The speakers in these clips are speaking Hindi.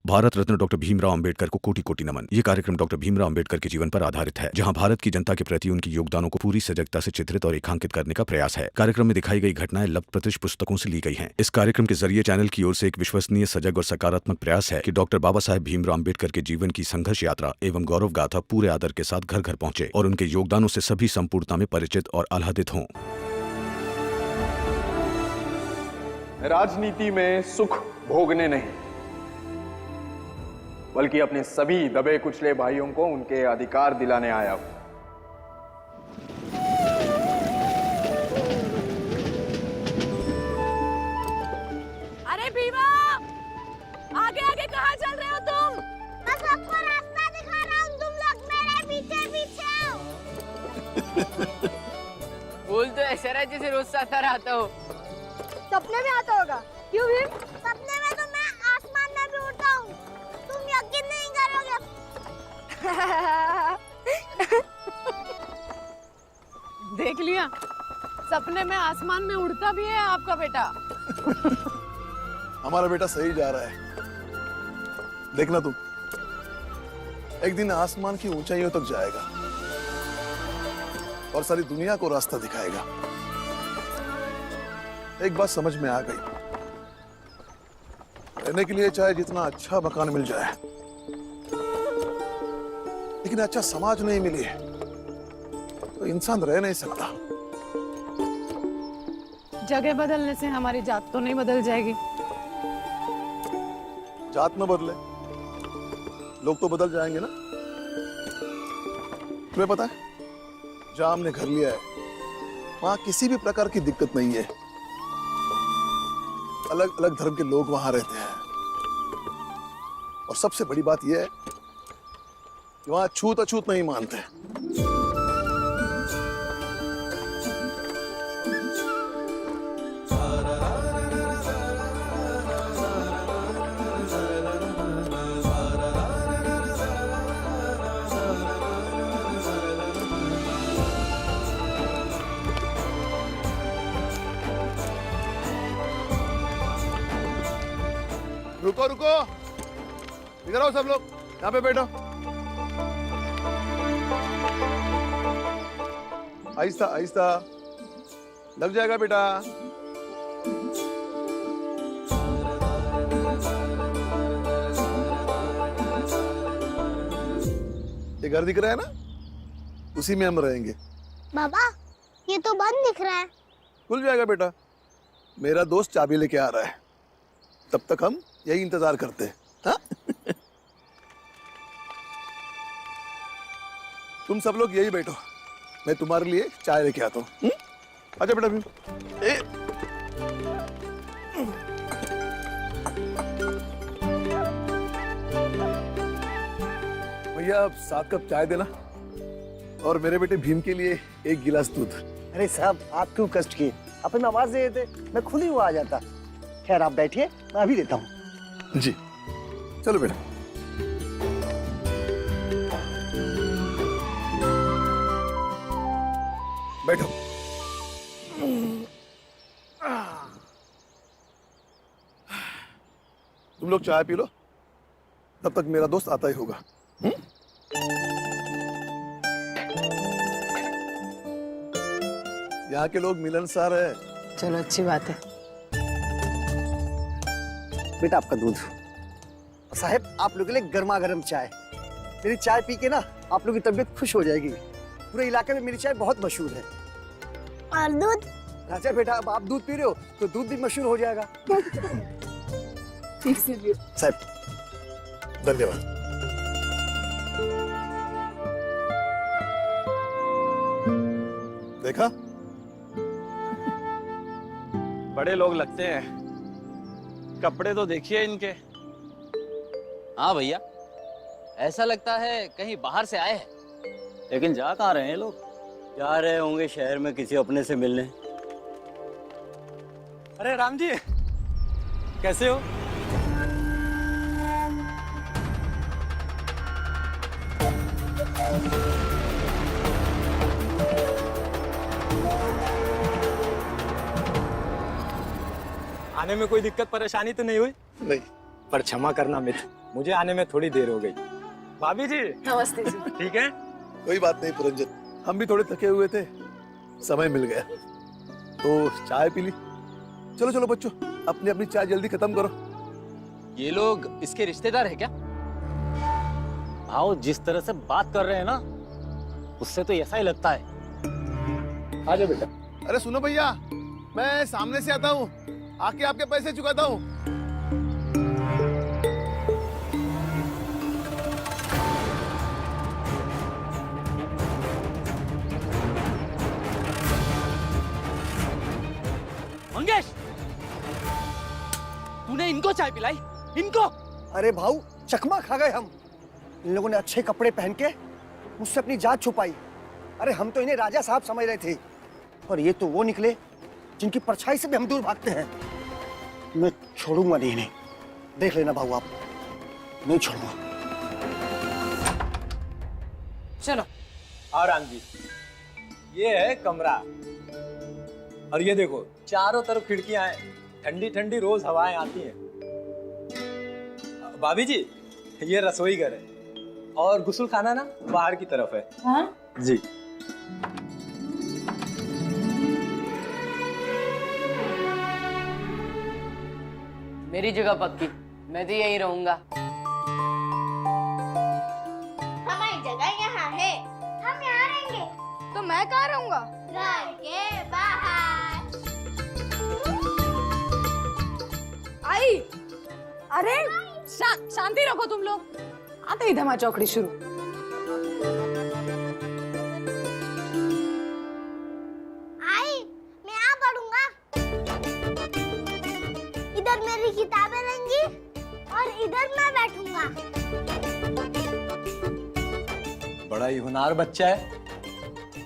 भारत रत्न डॉक्टर भीमराव अंबेडकर को कोटि कोटि नमन। ये कार्यक्रम डॉक्टर भीमराव अंबेडकर के जीवन पर आधारित है, जहां भारत की जनता के प्रति उनके योगदानों को पूरी सजगता से चित्रित और रेखांकित करने का प्रयास है। कार्यक्रम में दिखाई गई घटनाएं लब्ध पुस्तकों से ली गई हैं। इस कार्यक्रम के जरिए चैनल की ओर से एक विश्वसनीय, सजग और सकारात्मक प्रयास है कि डॉक्टर बाबा साहेब भीमराव अंबेडकर के जीवन की संघर्ष यात्रा एवं गौरव गाथा पूरे आदर के साथ घर घर पहुंचे और उनके योगदानों से सभी संपूर्णता में परिचित और आह्लादित हों। राजनीति में सुख भोगने नहीं, बल्कि अपने सभी दबे कुचले भाइयों को उनके अधिकार दिलाने आया हूं। अरे भीमा, आगे आगे कहाँ चल रहे हो तुम? मैं सबको रास्ता दिखा रहा हूँ, तुम लोग मेरे पीछे पीछे आओ। बोल तो ऐसा रहा जैसे रोज साथ आता हो। सपने में आता होगा। क्यों भीम? सपने में तो मैं आसमान में भी उड़ता हूँ, तुम यकीन नहीं करोगे। देख लिया, सपने में आसमान में उड़ता भी है आपका बेटा। हमारा बेटा सही जा रहा है। देखना तुम, एक दिन आसमान की ऊंचाइयों तक जाएगा और सारी दुनिया को रास्ता दिखाएगा। एक बात समझ में आ गई, रहने के लिए चाहे जितना अच्छा मकान मिल जाए, लेकिन अच्छा समाज नहीं मिले तो इंसान रह नहीं सकता। जगह बदलने से हमारी जात तो नहीं बदल जाएगी। जात न बदले, लोग तो बदल जाएंगे ना। तुम्हें पता है, जहां हमने घर लिया है वहां किसी भी प्रकार की दिक्कत नहीं है। अलग अलग धर्म के लोग वहां रहते हैं और सबसे बड़ी बात यह है कि वहां छूत अछूत नहीं मानते। रुको रुको, इधर आओ सब लोग, यहाँ पे बैठो। आहिस्ता आहिस्ता, लग जाएगा बेटा। ये घर दिख रहा है ना, उसी में हम रहेंगे। बाबा, ये तो बंद दिख रहा है। खुल जाएगा बेटा, मेरा दोस्त चाबी लेके आ रहा है, तब तक हम यही इंतजार करते हैं। हाँ? तुम सब लोग यही बैठो, मैं तुम्हारे लिए चाय लेके आता हूँ। अच्छा बेटा भीम। भैया 7 कप चाय देना और मेरे बेटे भीम के लिए 1 गिलास दूध। अरे साहब, आप क्यों कष्ट किए? अपन आवाज दे देते, मैं खुद ही वो आ जाता। खैर आप बैठिए, मैं अभी देता हूँ। जी चलो बेटा। बैठो। तुम लोग चाय पी लो, तब तक मेरा दोस्त आता ही होगा। यहाँ के लोग मिलनसार है। चलो अच्छी बात है। बेटा आपका दूध। साहब आप लोगों के लिए गर्मा गर्म चाय। मेरी चाय पी के ना आप लोगों की तबीयत खुश हो जाएगी। पूरे इलाके में मेरी चाय बहुत मशहूर है। और दूध? अच्छा बेटा, अब आप दूध पी रहे हो तो दूध भी मशहूर हो जाएगा। ठीक से भी। साहब धन्यवाद। देखा, बड़े लोग लगते हैं, कपड़े तो देखिए इनके। हाँ भैया, ऐसा लगता है कहीं बाहर से आए हैं। लेकिन जा कहाँ रहे हैं लोग? जा रहे होंगे शहर में किसी अपने से मिलने। अरे राम जी, कैसे हो? आने में कोई दिक्कत परेशानी तो नहीं हुई? नहीं, पर क्षमा करना मित्र, मुझे आने में थोड़ी देर हो गई। भाभी जी नमस्ते जी। ठीक है? कोई बात नहीं पुरंजन, हम भी थोड़े थके हुए थे, समय मिल गया तो चाय पी ली। चलो चलो बच्चों, अपनी अपनी चाय जल्दी खत्म करो। ये लोग इसके रिश्तेदार है क्या? भाव जिस तरह से बात कर रहे हैं ना, उससे तो ऐसा ही लगता है। आ जाओ बेटा। अरे सुनो भैया, मैं सामने से आता हूँ, आके आपके पैसे चुकाता हूँ। मंगेश, तूने इनको चाय पिलाई? इनको? अरे भाऊ, चकमा खा गए हम। इन लोगों ने अच्छे कपड़े पहन के मुझसे अपनी जात छुपाई। अरे हम तो इन्हें राजा साहब समझ रहे थे, और ये तो वो निकले जिनकी परछाई से भी हम दूर भागते हैं। मैं छोड़ूंगा नहीं इन्हें, देख लेना भाऊ आप, नहीं छोड़ूंगा। चलो। और राम जी, ये है कमरा, और ये देखो चारों तरफ खिड़कियां हैं, ठंडी ठंडी रोज हवाएं आती हैं। भाभी जी, ये रसोई घर है, और गुस्ल खाना ना बाहर की तरफ है। हाँ? जी। मेरी जगह पक्की, मैं तो यही रहूंगा। हमारी जगह यहाँ है, हम यहाँ रहेंगे। तो मैं कहाँ रहूंगा? घर के बाहर। आई, अरे शांति रखो तुम लोग, आते ही धमा चौकड़ी शुरू। आई, मैं यहाँ पढ़ूंगा। इधर मेरी किताबें रहेंगी और इधर मैं बैठूंगा। बड़ा ही होनहार बच्चा है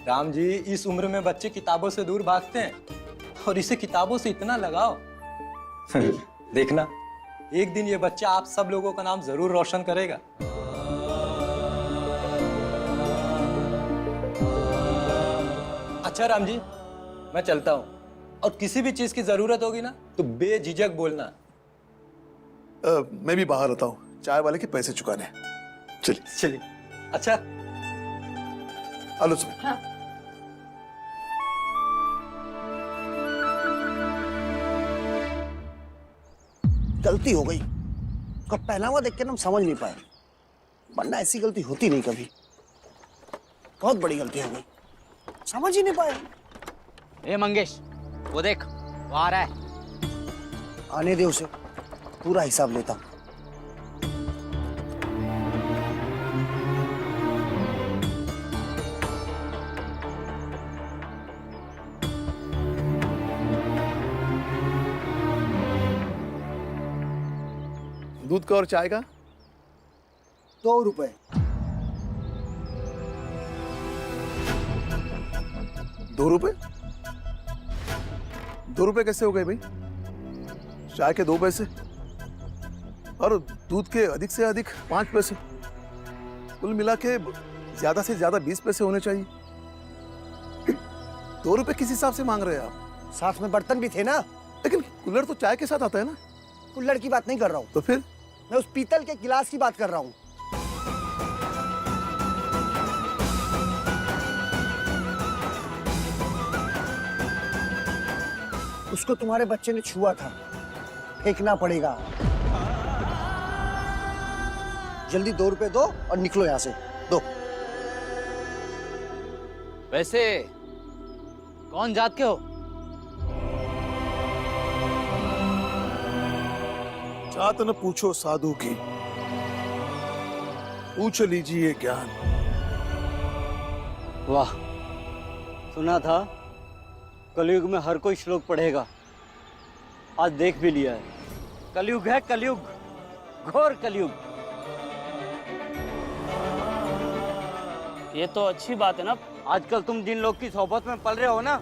राम जी। इस उम्र में बच्चे किताबों से दूर भागते हैं, और इसे किताबों से इतना लगाओ। देखना, एक दिन ये बच्चा आप सब लोगों का नाम जरूर रोशन करेगा। अच्छा राम जी, मैं चलता हूँ, और किसी भी चीज की जरूरत होगी ना तो बेझिझक बोलना। मैं भी बाहर आता हूँ चाय वाले के पैसे चुकाने। चलिए चलिए। अच्छा, आलो सुबह। हाँ। गलती हो गई, उसका पहनावा देख के हम समझ नहीं पाए, वरना ऐसी गलती होती नहीं कभी। बहुत बड़ी गलती हो गई, समझ ही नहीं पाए। ए मंगेश, वो देख, वो आ रहा है। आने दे उसे, पूरा हिसाब लेता हूं। दूध का और चाय का 2 रुपए। 2 रुपए? 2 रुपए कैसे हो गए भाई? चाय के 2 पैसे और दूध के अधिक से अधिक 5 पैसे, कुल मिला के ज्यादा से ज्यादा 20 पैसे होने चाहिए। 2 रुपए किस हिसाब से मांग रहे हैं आप? साथ में बर्तन भी थे ना। लेकिन कुल्हड़ तो चाय के साथ आता है ना। कुल्हड़ की बात नहीं कर रहा हूँ, तो फिर? मैं उस पीतल के गिलास की बात कर रहा हूँ। उसको तुम्हारे बच्चे ने छुआ था, फेंकना पड़ेगा। जल्दी 2 रुपए दो और निकलो यहाँ से। दो। वैसे कौन जात के हो? जात न पूछो साधु की, पूछ लीजिए ज्ञान। वाह, सुना था कलयुग में हर कोई श्लोक पढ़ेगा, आज देख भी लिया है। कलयुग है कलयुग, घोर कलयुग। ये तो अच्छी बात है ना। आजकल तुम जिन लोग की सोबत में पल रहे हो ना,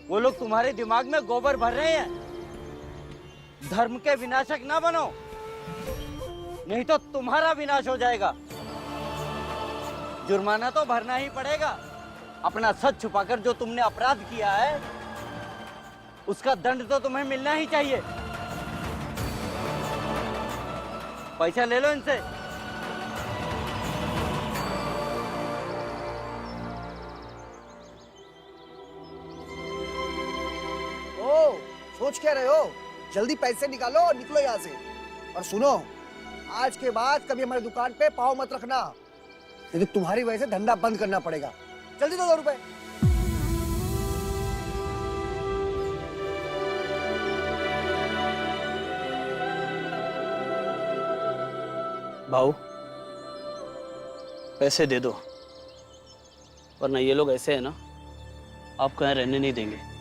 वो लोग तुम्हारे दिमाग में गोबर भर रहे हैं। धर्म के विनाशक ना बनो, नहीं तो तुम्हारा विनाश हो जाएगा। जुर्माना तो भरना ही पड़ेगा। अपना सच छुपाकर जो तुमने अपराध किया है, उसका दंड तो तुम्हें मिलना ही चाहिए। पैसा ले लो इनसे। ओ, सोच क्या रहे हो? जल्दी पैसे निकालो और निकलो यहाँ से। और सुनो, आज के बाद कभी हमारी दुकान पे पाँव मत रखना, नहीं तो तुम्हारी वजह से धंधा बंद करना पड़ेगा। जल्दी दो 2 रुपए। भाऊ पैसे दे दो, वरना ये लोग ऐसे हैं ना, आपको यहाँ रहने नहीं देंगे।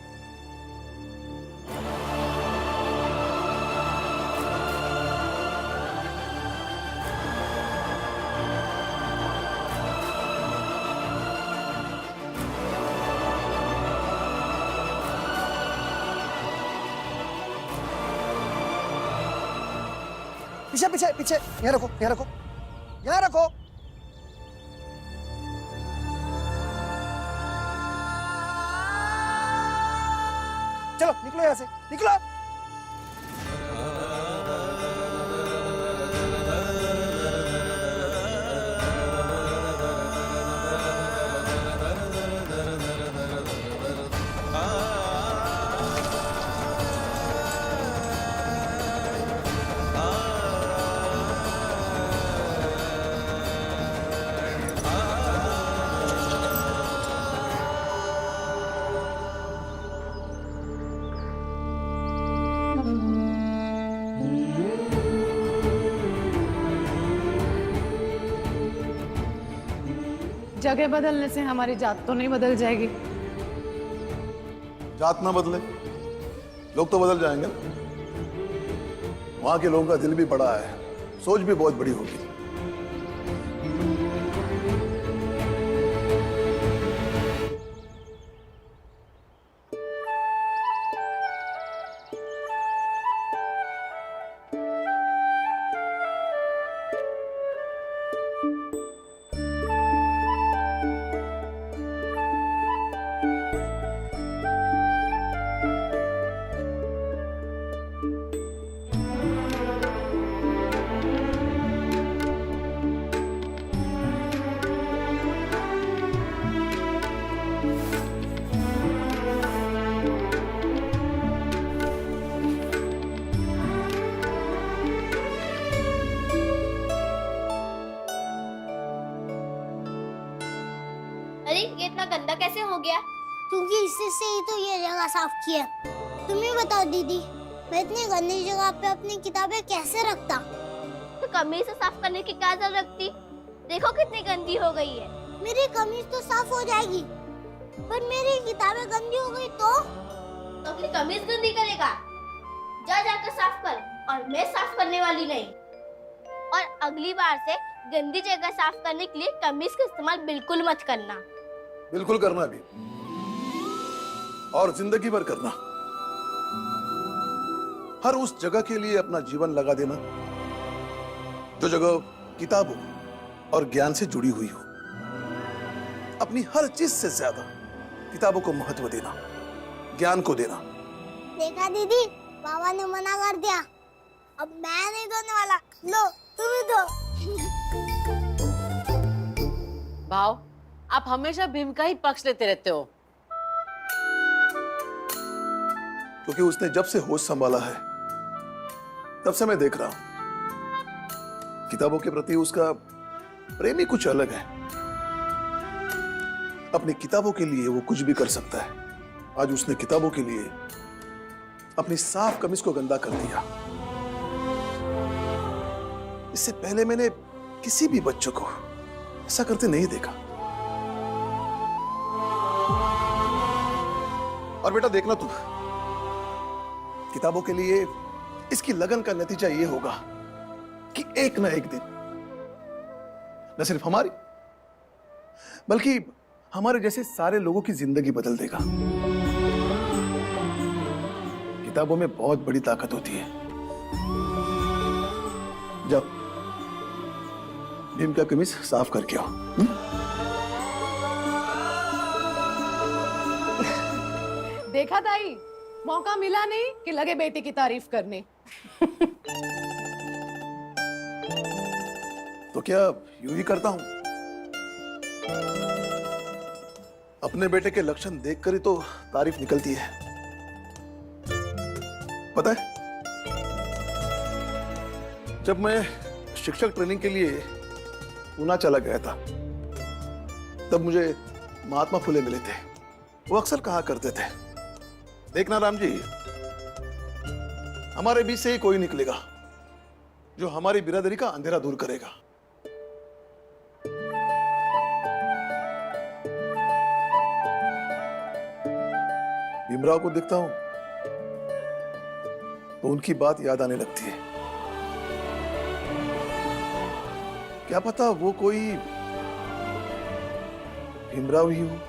पीछे पीछे पीछे, यहाँ रखो, यहाँ रखो, यहाँ रखो। चलो निकलो यहाँ से, निकलो। जगह बदलने से हमारी जात तो नहीं बदल जाएगी। जात ना बदले, लोग तो बदल जाएंगे। वहां के लोगों का दिल भी बड़ा है, सोच भी बहुत बड़ी होगी। अरे ये इतना गंदा कैसे हो गया? क्योंकि इससे से ही तो ये जगह साफ किया। तुम ही बताओ दीदी, मैं इतनी गंदी जगह पे अपनी किताबें कैसे रखता? तो कमीज से साफ करने की क्या जरूरत थी? देखो कितनी गंदी हो गई है। मेरी कमीज तो साफ हो जाएगी, पर मेरी किताबें गंदी हो गई तो अपनी कमीज गंदी करेगा? जा जाकर साफ कर, और मैं साफ करने वाली नहीं। और अगली बार से गंदी जगह साफ करने के लिए कमीज का इस्तेमाल बिल्कुल मत करना। बिल्कुल करना भी, और जिंदगी भर करना। हर उस जगह के लिए अपना जीवन लगा देना जो जगह किताबों और ज्ञान से जुड़ी हुई हो। अपनी हर चीज से ज्यादा किताबों को महत्व देना, ज्ञान को देना। देखा दीदी, बाबा ने मना कर दिया। अब मैं नहीं धोने वाला, लो तुम ही धो। भाव, आप हमेशा भीम का ही पक्ष लेते रहते हो। क्योंकि उसने जब से होश संभाला है, तब से मैं देख रहा हूं किताबों के प्रति उसका प्रेम ही कुछ अलग है। अपनी किताबों के लिए वो कुछ भी कर सकता है। आज उसने किताबों के लिए अपनी साफ कमीज को गंदा कर दिया। इससे पहले मैंने किसी भी बच्चों को ऐसा करते नहीं देखा। और बेटा देखना तू, किताबों के लिए इसकी लगन का नतीजा ये होगा कि एक ना एक दिन न सिर्फ हमारी, बल्कि हमारे जैसे सारे लोगों की जिंदगी बदल देगा। किताबों में बहुत बड़ी ताकत होती है। जब भीम का कमीज साफ करके आओ। देखा ताई, मौका मिला नहीं कि लगे बेटी की तारीफ करने। क्या यूं ही करता हूं? अपने बेटे के लक्षण देखकर ही तो तारीफ निकलती है। पता है, जब मैं शिक्षक ट्रेनिंग के लिए पूना चला गया था, तब मुझे महात्मा फुले मिले थे। वो अक्सर कहा करते थे, देखना राम जी, हमारे बीच से ही कोई निकलेगा जो हमारी बिरादरी का अंधेरा दूर करेगा। भीमराव को देखता हूं तो उनकी बात याद आने लगती है। क्या पता वो कोई भीमराव ही हो।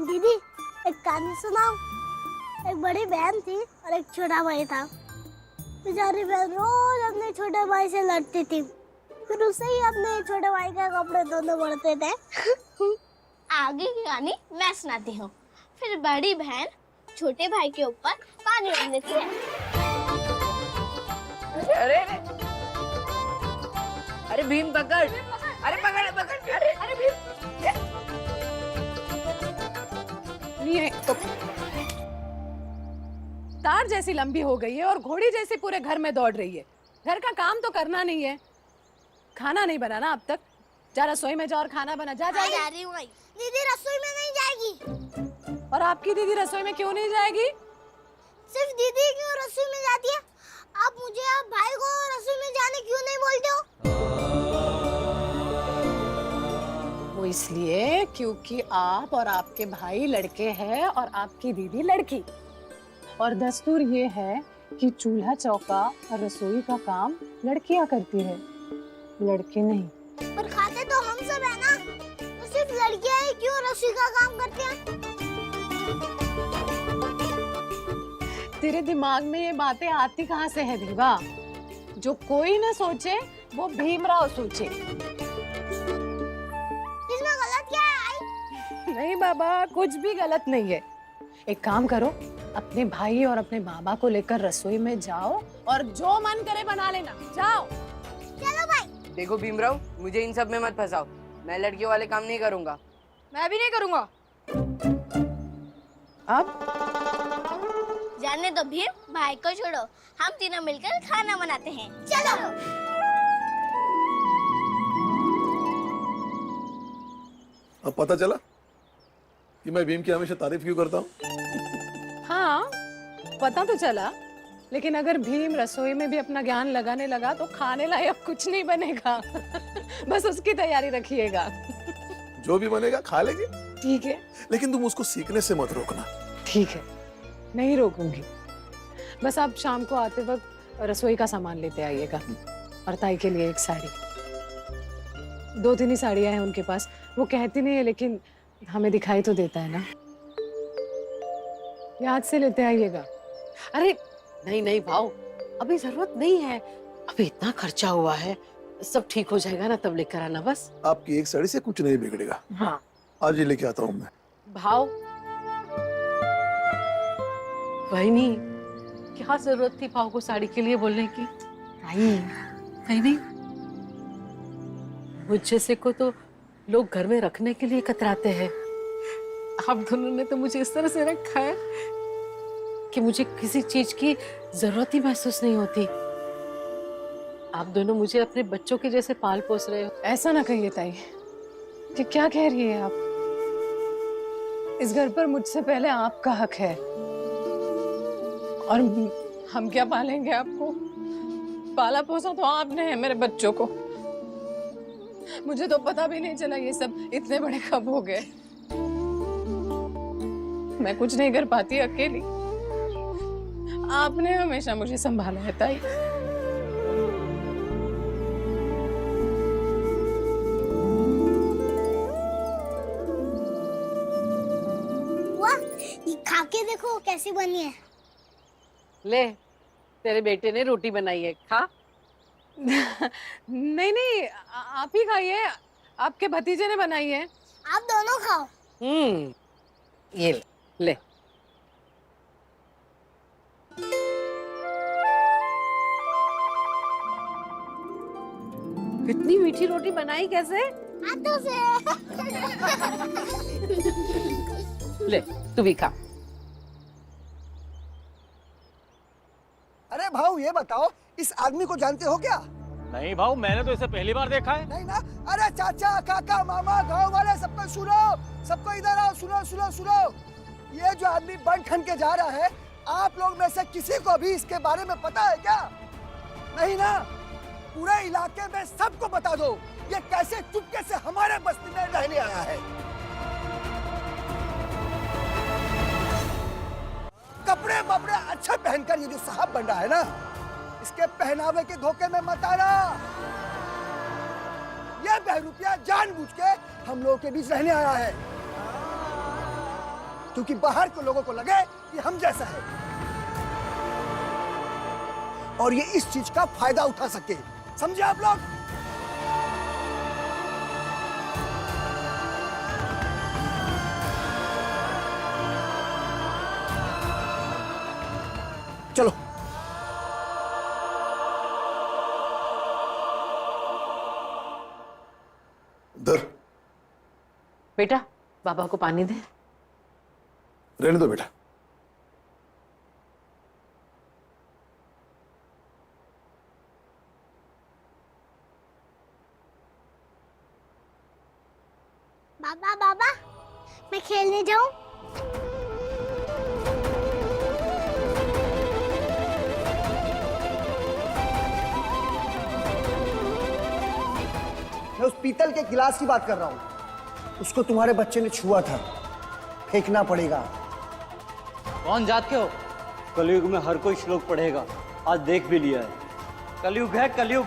दीदी, एक कहानी सुनाओ। एक बड़ी बहन थी और एक छोटा भाई था। बेचारी बहन रोज अपने छोटे भाई से लड़ती थी, फिर उससे ही अपने छोटे भाई का कपड़े दोनों बढ़ते थे। आगे की कहानी मैं सुनाती हूँ। फिर बड़ी बहन छोटे भाई के ऊपर पानी डाल देती है। अरे अरे अरे भीम पकड़, अरे पकड़ पकड़, अरे अरे भीम ये तो तार जैसी लंबी हो गई है और घोड़ी जैसी पूरे घर में दौड़ रही है। घर का काम तो करना नहीं है, खाना नहीं बनाना अब तक। जा रसोई में जा और खाना बना। जा जा जा रही हूँ। दीदी रसोई में नहीं जाएगी। और आपकी दीदी रसोई में क्यों नहीं जाएगी? सिर्फ दीदी क्यों रसोई में जाती है? आप मुझे आप भाई को रसोई में जाने क्यों नहीं बोलते हो? वो इसलिए क्योंकि आप और आपके भाई लड़के हैं और आपकी दीदी लड़की। और दस्तूर ये है कि चूल्हा चौका और रसोई का काम लड़कियां करती है, लड़के नहीं। पर खाते तो हम सब है ना, तो सिर्फ लड़कियां ही क्यों रसोई का काम करते हैं? तेरे दिमाग में ये बातें आती कहाँ से है दीवा? जो कोई ना सोचे वो भीमराव सोचे। इसमें गलत क्या है आई? नहीं बाबा, कुछ भी गलत नहीं है। एक काम करो, अपने भाई और अपने बाबा को लेकर रसोई में जाओ और जो मन करे बना लेना। जाओ। चलो भाई। देखो भीमराव, मुझे इन सब में मत फंसाओ। मैं लड़कियों वाले काम नहीं करूंगा। मैं भी नहीं करूंगा। अब जाने दो भीम, भाई को छोड़ो, हम तीनों मिलकर खाना बनाते हैं। चलो। अब पता चला कि मैं भीम की हमेशा तारीफ क्यों करता हूँ। हाँ, पता तो चला, लेकिन अगर भीम रसोई में भी अपना ज्ञान लगाने लगा तो खाने लायक कुछ नहीं बनेगा। बस उसकी तैयारी रखिएगा। जो भी बनेगा खा लेंगे। ठीक है। लेकिन तुम उसको सीखने से मत रोकना। ठीक है, नहीं रोकूंगी। बस आप शाम को आते वक्त रसोई का सामान लेते आइएगा और ताई के लिए एक साड़ी। 2-3 ही साड़ियां हैं उनके पास। वो कहती नहीं है लेकिन हमें दिखाई तो देता है ना। याद से लेते आइएगा। अरे नहीं नहीं भाव, अभी जरूरत नहीं है। अभी इतना खर्चा हुआ है, सब ठीक हो जाएगा ना, तब लेकर आना बस। आपकी एक साड़ी से कुछ नहीं बिगड़ेगा। हाँ आज ही लेके आता हूँ मैं। भाव, वही नहीं, क्या जरूरत थी भाव को साड़ी के लिए बोलने की? नहीं नहीं, मुझ जैसे को तो लोग घर में रखने के लिए कतराते हैं। आप दोनों ने तो मुझे इस तरह से रखा है कि मुझे किसी चीज की जरूरत ही महसूस नहीं होती। आप दोनों मुझे अपने बच्चों के जैसे पाल पोस रहे हो। ऐसा ना कहिए ताई। कि क्या कह रही है आप? इस घर पर मुझसे पहले आपका हक है। और हम क्या पालेंगे आपको? पाला पोसा तो आपने है मेरे बच्चों को। मुझे तो पता भी नहीं चला ये सब इतने बड़े कब हो गए। मैं कुछ नहीं कर पाती अकेली। आपने हमेशा मुझे संभाला है ताई। वाह, ये खा के देखो कैसी बनी है। ले, तेरे बेटे ने रोटी बनाई है, खा। नहीं नहीं, आप ही खाइए, आपके भतीजे ने बनाई है। आप दोनों खाओ। ये ले, ले। इतनी मीठी रोटी बनाई कैसे? हाथों से। ले, तू भी खा। अरे भाऊ ये बताओ, इस आदमी को जानते हो क्या? नहीं भाऊ, मैंने तो इसे पहली बार देखा है। नहीं ना? अरे चाचा, काका, मामा, गांव वाले सबको सुनो, सबको इधर आओ, सुनो सुनो सुनो। ये जो आदमी बन ठन के जा रहा है, आप लोग में से किसी को भी इसके बारे में पता है क्या? नहीं ना? पूरे इलाके में सबको बता दो, ये कैसे चुपके से हमारे बस्ती में रहने आया है। कपड़े बपड़े अच्छे पहनकर ये जो साहब बन रहा है ना, इसके पहनावे के धोखे में मत आना। ये बहरूपिया जानबूझ के हम लोगों के बीच रहने आया है, क्योंकि बाहर के लोगों को लगे कि हम जैसा है, और ये इस चीज का फायदा उठा सके। समझे आप लोग? चलो। इधर बेटा, बाबा को पानी दे। रहने दो बेटा। बाबा बाबा, मैं खेलने जाऊं? मैं उस पीतल के गिलास की बात कर रहा हूं, उसको तुम्हारे बच्चे ने छुआ था, फेंकना पड़ेगा। कौन जात के हो? कलयुग में हर कोई श्लोक पढ़ेगा, आज देख भी लिया है। कलयुग है कलयुग।